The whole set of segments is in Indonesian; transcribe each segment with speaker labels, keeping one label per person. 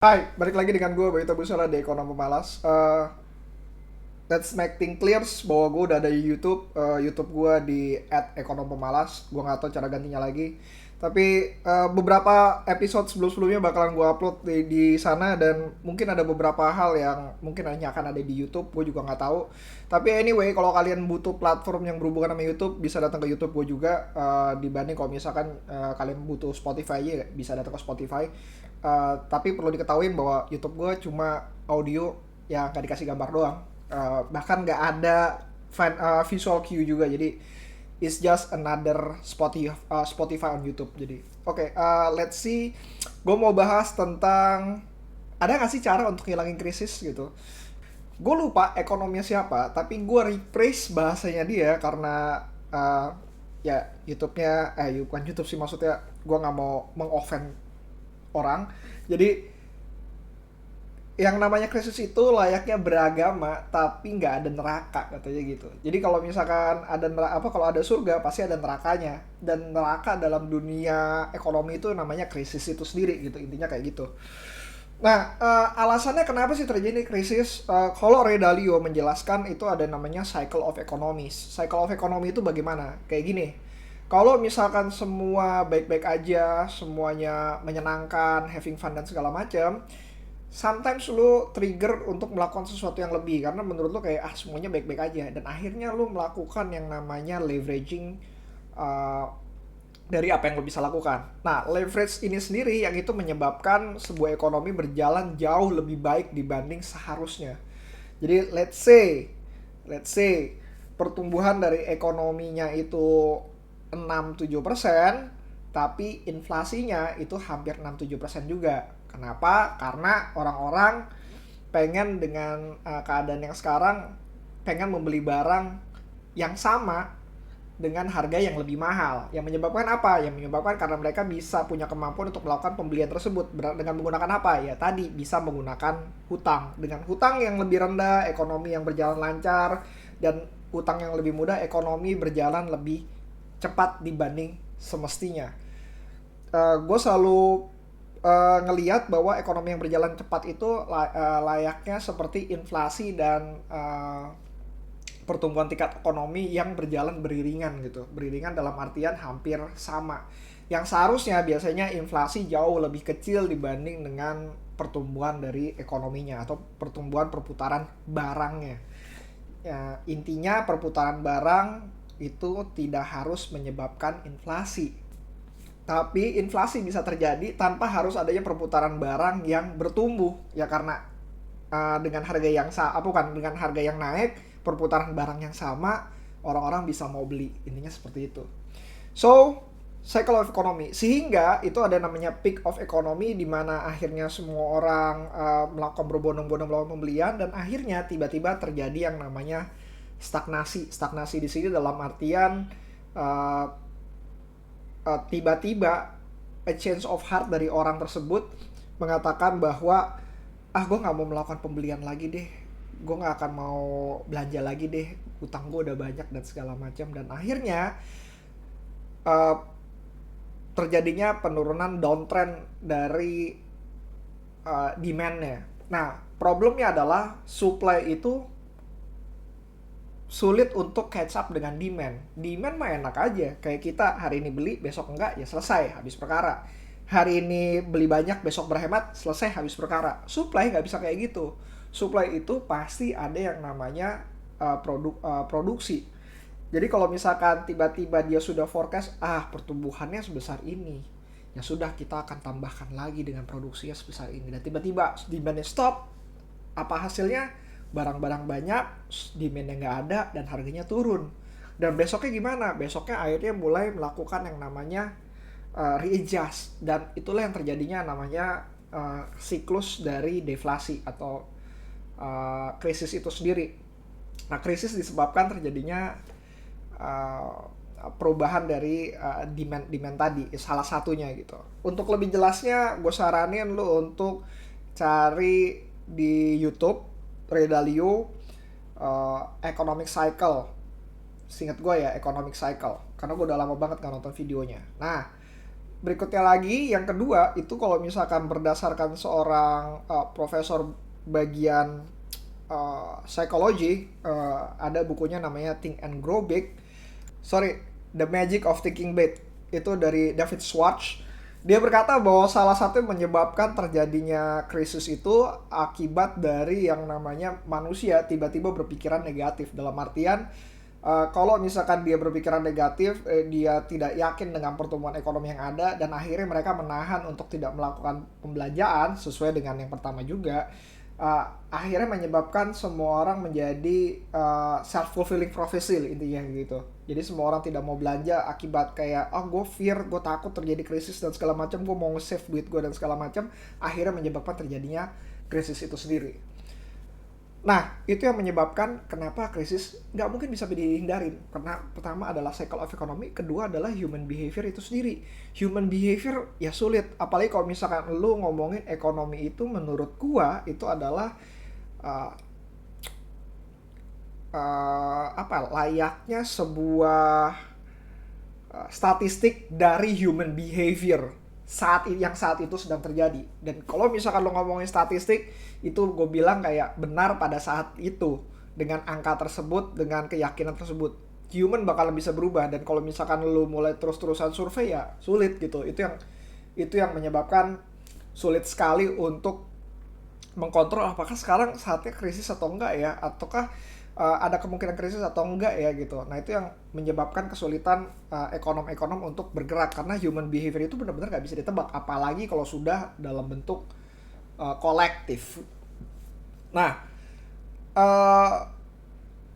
Speaker 1: Hai, balik lagi dengan gue, Bayu Tabusara di Ekonomi Pemalas. Let's make things clear bahwa gue udah ada di YouTube. YouTube gue di @ekonomi_pemalas. Gue nggak tahu cara gantinya lagi. Tapi beberapa episode sebelum-sebelumnya bakalan gue upload di sana, dan mungkin ada beberapa hal yang mungkin hanya akan ada di YouTube. Gue juga nggak tahu. Tapi anyway, kalau kalian butuh platform yang berhubungan sama YouTube, bisa datang ke YouTube gue juga. Dibanding kalau misalkan kalian butuh Spotify aja, bisa datang ke Spotify. Tapi perlu diketahui bahwa YouTube gue cuma audio yang nggak dikasih gambar doang. Bahkan nggak ada visual cue juga, jadi it's just another Spotify on YouTube. Jadi oke, let's see, gue mau bahas tentang ada nggak sih cara untuk ngilangin krisis gitu. Gue lupa ekonominya siapa, tapi gue rephrase bahasanya dia karena ya YouTube-nya bukan YouTube sih, maksudnya gue nggak mau mengoffend orang. Jadi yang namanya Kristus itu layaknya beragama tapi nggak ada neraka, katanya gitu. Jadi kalau misalkan ada neraka, kalau ada surga pasti ada nerakanya, dan neraka dalam dunia ekonomi itu namanya krisis itu sendiri gitu, intinya kayak gitu. Nah, alasannya kenapa sih terjadi krisis? Kalau Ray Dalio menjelaskan itu ada namanya cycle of economies. Cycle of economy itu bagaimana? Kayak gini. Kalau misalkan semua baik-baik aja, semuanya menyenangkan, having fun dan segala macam, sometimes lu trigger untuk melakukan sesuatu yang lebih karena menurut lu kayak semuanya baik-baik aja, dan akhirnya lu melakukan yang namanya leveraging uh, dari apa yang lo bisa lakukan. Nah, leverage ini sendiri yang itu menyebabkan sebuah ekonomi berjalan jauh lebih baik dibanding seharusnya. Jadi let's say pertumbuhan dari ekonominya itu 6-7%, tapi inflasinya itu hampir 6-7% juga. Kenapa? Karena orang-orang pengen dengan keadaan yang sekarang pengen membeli barang yang sama dengan harga yang lebih mahal. Yang menyebabkan apa? Yang menyebabkan karena mereka bisa punya kemampuan untuk melakukan pembelian tersebut dengan menggunakan apa? Ya tadi bisa menggunakan hutang. Dengan hutang yang lebih rendah, ekonomi yang berjalan lancar, dan hutang yang lebih mudah, ekonomi berjalan lebih cepat dibanding semestinya. Gue selalu ngeliat bahwa ekonomi yang berjalan cepat itu layaknya seperti inflasi dan pertumbuhan tingkat ekonomi yang berjalan beriringan gitu. Beriringan dalam artian hampir sama. Yang seharusnya biasanya inflasi jauh lebih kecil dibanding dengan pertumbuhan dari ekonominya atau pertumbuhan perputaran barangnya. Ya, intinya perputaran barang itu tidak harus menyebabkan inflasi. Tapi inflasi bisa terjadi tanpa harus adanya perputaran barang yang bertumbuh. Ya karena dengan harga yang bukan dengan harga yang naik, perputaran barang yang sama, orang-orang bisa mau beli, intinya seperti itu. So cycle of economy, sehingga itu ada namanya peak of economy, di mana akhirnya semua orang melakukan berbondong-bondong melakukan pembelian, dan akhirnya tiba-tiba terjadi yang namanya stagnasi di sini dalam artian uh, tiba-tiba a change of heart dari orang tersebut mengatakan bahwa gue nggak mau melakukan pembelian lagi deh, gue nggak akan mau belanja lagi deh, utang gue udah banyak dan segala macam, dan akhirnya uh, terjadinya penurunan downtrend dari demandnya. Nah, problemnya adalah supply itu sulit untuk catch up dengan demand. Demand mah enak aja, kayak kita hari ini beli besok enggak, ya selesai, habis perkara. Hari ini beli banyak besok berhemat, selesai, habis perkara. Supply nggak bisa kayak gitu. Supply itu pasti ada yang namanya produksi. Jadi kalau misalkan tiba-tiba dia sudah forecast pertumbuhannya sebesar ini, ya sudah, kita akan tambahkan lagi dengan produksinya sebesar ini, dan tiba-tiba demandnya stop, apa hasilnya? Barang-barang banyak, demandnya nggak ada, dan harganya turun. Dan besoknya gimana? Besoknya akhirnya mulai melakukan yang namanya readjust, dan itulah yang terjadinya namanya siklus dari deflasi atau krisis itu sendiri. Nah, krisis disebabkan terjadinya uh, perubahan dari demand tadi, salah satunya gitu. Untuk lebih jelasnya, gue saranin lu untuk cari di YouTube Ray Dalio Economic Cycle. Seingat gue ya, Economic Cycle, karena gue udah lama banget gak nonton videonya. Nah, Berikutnya lagi, yang kedua itu kalau misalkan berdasarkan seorang profesor bagian psikologi, ada bukunya namanya Think and Grow Big. Sorry, The Magic of Thinking Big. Itu dari David Schwartz. Dia berkata bahwa salah satu yang menyebabkan terjadinya krisis itu akibat dari yang namanya manusia tiba-tiba berpikiran negatif. Dalam artian, kalau misalkan dia berpikiran negatif, dia tidak yakin dengan pertumbuhan ekonomi yang ada, dan akhirnya mereka menahan untuk tidak melakukan pembelanjaan sesuai dengan yang pertama juga. Akhirnya menyebabkan semua orang menjadi self-fulfilling prophecy intinya gitu. Jadi semua orang tidak mau belanja akibat kayak, gue fear, gue takut terjadi krisis dan segala macam, gue mau nge-save duit gue dan segala macam. Akhirnya menyebabkan terjadinya krisis itu sendiri. Nah, itu yang menyebabkan kenapa krisis nggak mungkin bisa dihindarin. Karena pertama adalah cycle of economy, kedua adalah human behavior itu sendiri. Human behavior ya sulit, apalagi kalau misalkan lu ngomongin ekonomi itu, menurut gua itu adalah uh, layaknya sebuah statistik dari human behavior saat itu sedang terjadi. Dan kalau misalkan lo ngomongin statistik, itu gue bilang kayak benar pada saat itu, dengan angka tersebut, dengan keyakinan tersebut. Human bakal bisa berubah, dan kalau misalkan lo mulai terus-terusan survei ya sulit gitu. Itu yang menyebabkan sulit sekali untuk mengkontrol apakah sekarang saatnya krisis atau enggak ya, ataukah ada kemungkinan krisis atau enggak ya gitu. Nah, itu yang menyebabkan kesulitan ekonom-ekonom untuk bergerak, karena human behavior itu benar-benar nggak bisa ditebak, apalagi kalau sudah dalam bentuk kolektif. Nah, uh,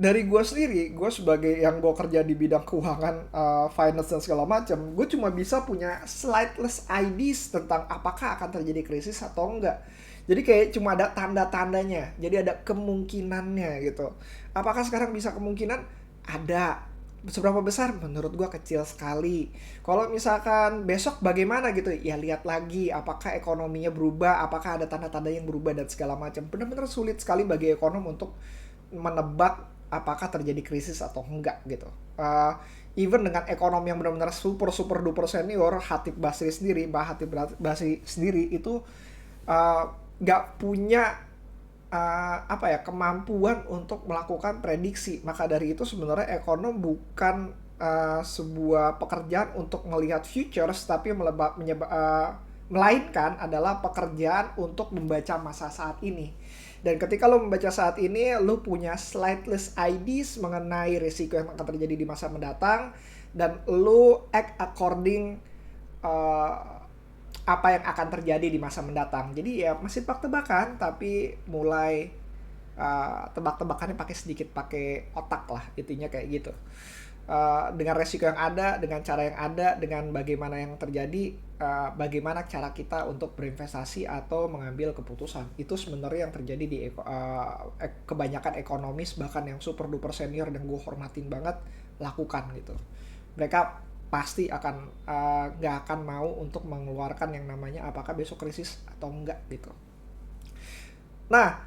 Speaker 1: dari gue sendiri, gue sebagai yang gue kerja di bidang keuangan, finance dan segala macam, gue cuma bisa punya slightless ideas tentang apakah akan terjadi krisis atau enggak. Jadi kayak cuma ada tanda-tandanya, jadi ada kemungkinannya gitu. Apakah sekarang bisa kemungkinan? Ada. Seberapa besar? Menurut gua kecil sekali. Kalau misalkan besok bagaimana gitu, ya lihat lagi apakah ekonominya berubah, apakah ada tanda-tanda yang berubah dan segala macam. Benar-benar sulit sekali bagi ekonom untuk menebak apakah terjadi krisis atau enggak gitu. Even dengan ekonom yang benar-benar super super duper senior, Hatip Basri sendiri, Mbak Hatip Basri sendiri itu uh, nggak punya kemampuan untuk melakukan prediksi. Maka dari itu sebenarnya ekonom bukan sebuah pekerjaan untuk melihat futures, tapi melainkan adalah pekerjaan untuk membaca masa saat ini. Dan ketika lo membaca saat ini, lo punya slightless ideas mengenai risiko yang akan terjadi di masa mendatang, dan lo act according uh, apa yang akan terjadi di masa mendatang. Jadi ya masih tebak-tebakan, tapi mulai tebak-tebakannya pakai sedikit pakai otak lah, intinya kayak gitu. Dengan resiko yang ada, dengan cara yang ada, dengan bagaimana yang terjadi, bagaimana cara kita untuk berinvestasi atau mengambil keputusan. Itu sebenarnya yang terjadi di kebanyakan ekonomis, bahkan yang super duper senior dan gue hormatin banget, lakukan gitu. Mereka pasti akan nggak akan mau untuk mengeluarkan yang namanya apakah besok krisis atau enggak gitu. Nah,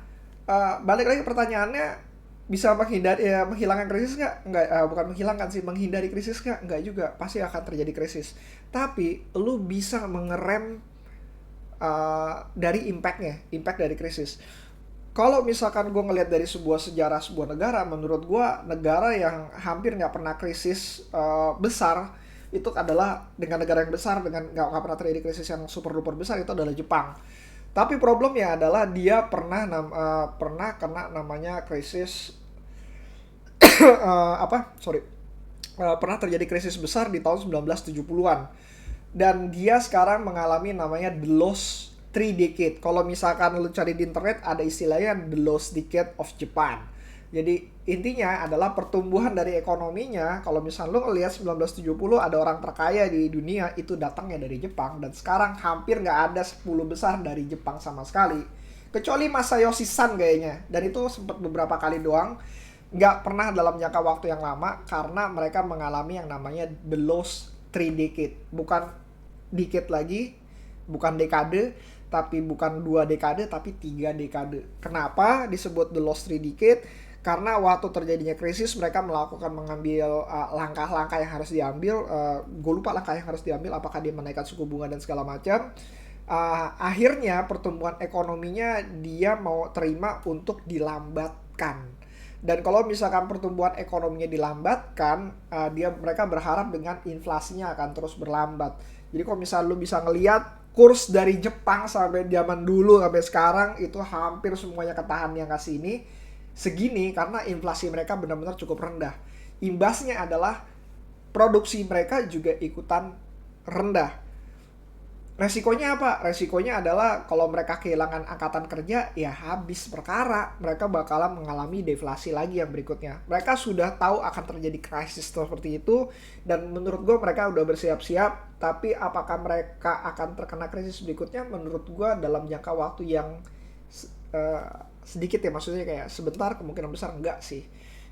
Speaker 1: balik lagi pertanyaannya, bisa menghilangkan krisis nggak? Nggak, bukan menghilangkan sih, menghindari krisis nggak? Nggak juga, pasti akan terjadi krisis. Tapi lu bisa mengerem dari impact dari krisis. Kalau misalkan gue ngelihat dari sebuah sejarah sebuah negara, menurut gue negara yang hampir nggak pernah krisis besar itu adalah, dengan negara yang besar dengan nggak pernah terjadi krisis yang super duper besar, itu adalah Jepang. Tapi problemnya adalah dia pernah kena namanya krisis pernah terjadi krisis besar di tahun 1970-an. Dan dia sekarang mengalami namanya the lost three decade. Kalau misalkan lu cari di internet, ada istilahnya the lost decade of Japan. Jadi intinya adalah pertumbuhan dari ekonominya, kalau misalnya lu ngelihat 1970 ada orang terkaya di dunia itu datangnya dari Jepang, dan sekarang hampir nggak ada 10 besar dari Jepang sama sekali. Kecuali Masayoshi Son kayaknya, dan itu sempat beberapa kali doang, nggak pernah dalam jangka waktu yang lama, karena mereka mengalami yang namanya the lost three decade. Bukan decade lagi, bukan dekade, tapi bukan 2 dekade, tapi 3 dekade. Kenapa disebut the lost three decade? karena waktu terjadinya krisis mereka mengambil langkah-langkah yang harus diambil. Gue lupa langkah yang harus diambil, apakah dia menaikkan suku bunga dan segala macam. Akhirnya pertumbuhan ekonominya dia mau terima untuk dilambatkan. Dan kalau misalkan pertumbuhan ekonominya dilambatkan, mereka berharap dengan inflasinya akan terus berlambat. Jadi kalau misalnya lu bisa ngelihat kurs dari Jepang sampai zaman dulu sampai sekarang itu hampir semuanya ketahan yang kasih ini segini karena inflasi mereka benar-benar cukup rendah. Imbasnya adalah produksi mereka juga ikutan rendah. Resikonya apa? Resikonya adalah kalau mereka kehilangan angkatan kerja, ya habis perkara. Mereka bakalan mengalami deflasi lagi yang berikutnya. Mereka sudah tahu akan terjadi krisis seperti itu, dan menurut gue mereka udah bersiap-siap. Tapi apakah mereka akan terkena krisis berikutnya? Menurut gue dalam jangka waktu yang sedikit ya, maksudnya kayak sebentar, kemungkinan besar enggak sih.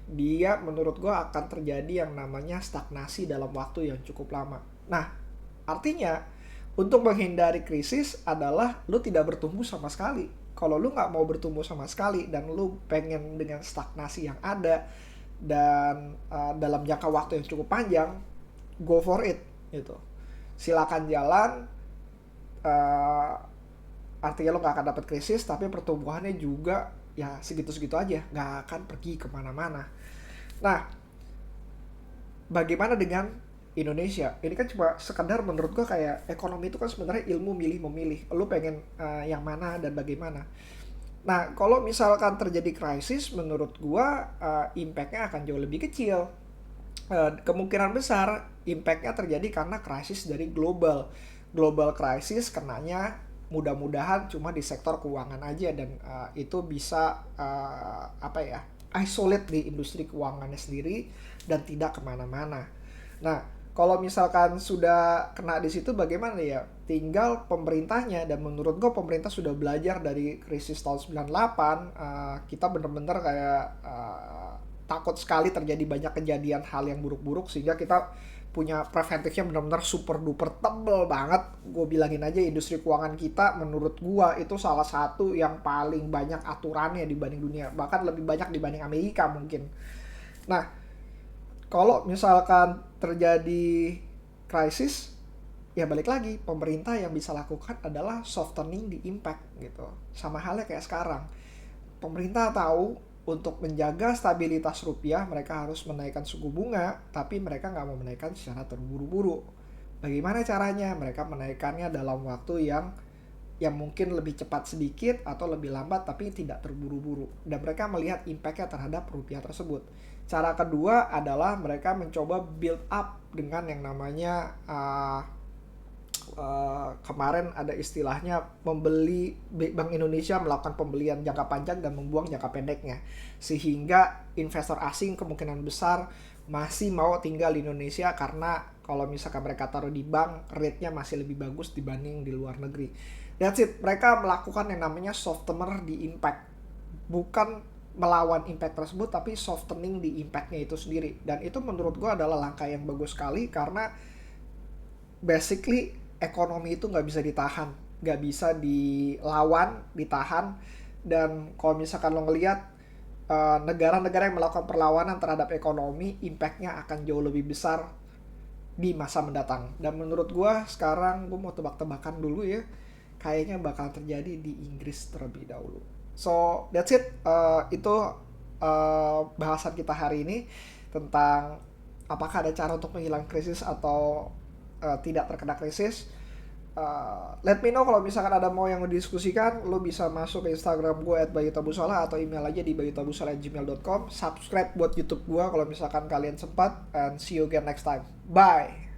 Speaker 1: Dia menurut gue akan terjadi yang namanya stagnasi dalam waktu yang cukup lama. Nah, artinya untuk menghindari krisis adalah lu tidak bertumbuh sama sekali. Kalau lu nggak mau bertumbuh sama sekali dan lu pengen dengan stagnasi yang ada dan dalam jangka waktu yang cukup panjang, go for it gitu. Silakan jalan. Artinya lu nggak akan dapat krisis, tapi pertumbuhannya juga ya segitu-segitu aja, nggak akan pergi kemana-mana. Nah, bagaimana dengan Indonesia? Ini kan cuma sekedar menurut gua kayak ekonomi itu kan sebenarnya ilmu milih-memilih. Lu pengen yang mana dan bagaimana. Nah, kalau misalkan terjadi krisis, menurut gua impact-nya akan jauh lebih kecil. Kemungkinan besar impact-nya terjadi karena krisis dari global. Global krisis kenanya mudah-mudahan cuma di sektor keuangan aja, dan itu bisa isolate di industri keuangannya sendiri dan tidak kemana-mana. Nah, kalau misalkan sudah kena di situ bagaimana ya? Tinggal pemerintahnya, dan menurut gue pemerintah sudah belajar dari krisis tahun 98. Kita bener-bener kayak takut sekali terjadi banyak kejadian hal yang buruk-buruk, sehingga kita punya preventifnya benar-benar super duper tebel banget. Gue bilangin aja industri keuangan kita menurut gue itu salah satu yang paling banyak aturannya dibanding dunia, bahkan lebih banyak dibanding Amerika mungkin. Nah, kalau misalkan terjadi krisis, ya balik lagi, pemerintah yang bisa lakukan adalah softening the impact gitu. Sama halnya kayak sekarang. Pemerintah tahu untuk menjaga stabilitas rupiah mereka harus menaikkan suku bunga, tapi mereka nggak mau menaikkan secara terburu-buru. Bagaimana caranya? Mereka menaikkannya dalam waktu yang mungkin lebih cepat sedikit atau lebih lambat tapi tidak terburu-buru, dan mereka melihat impact-nya terhadap rupiah tersebut. Cara kedua adalah mereka mencoba build up dengan yang namanya kemarin ada istilahnya Bank Indonesia melakukan pembelian jangka panjang dan membuang jangka pendeknya, sehingga investor asing kemungkinan besar masih mau tinggal di Indonesia karena kalau misalkan mereka taruh di bank, rate-nya masih lebih bagus dibanding di luar negeri. That's it. Mereka melakukan yang namanya softener di impact. Bukan melawan impact tersebut, tapi softening di impact-nya itu sendiri. Dan itu menurut gue adalah langkah yang bagus sekali, karena basically ekonomi itu nggak bisa ditahan. Nggak bisa dilawan, ditahan. Dan kalau misalkan lo ngelihat negara-negara yang melakukan perlawanan terhadap ekonomi, impact-nya akan jauh lebih besar di masa mendatang. Dan menurut gue sekarang, gue mau tebak-tebakan dulu ya, kayaknya bakal terjadi di Inggris terlebih dahulu. So that's it. Itu bahasan kita hari ini tentang apakah ada cara untuk menghilangkan krisis atau tidak terkena krisis. Let me know kalau misalkan ada mau yang mendiskusikan. Lo bisa masuk ke Instagram gue @bayutabusala atau email aja di bayutabusala@gmail.com. Subscribe buat YouTube gue kalau misalkan kalian sempat, and see you again next time. Bye.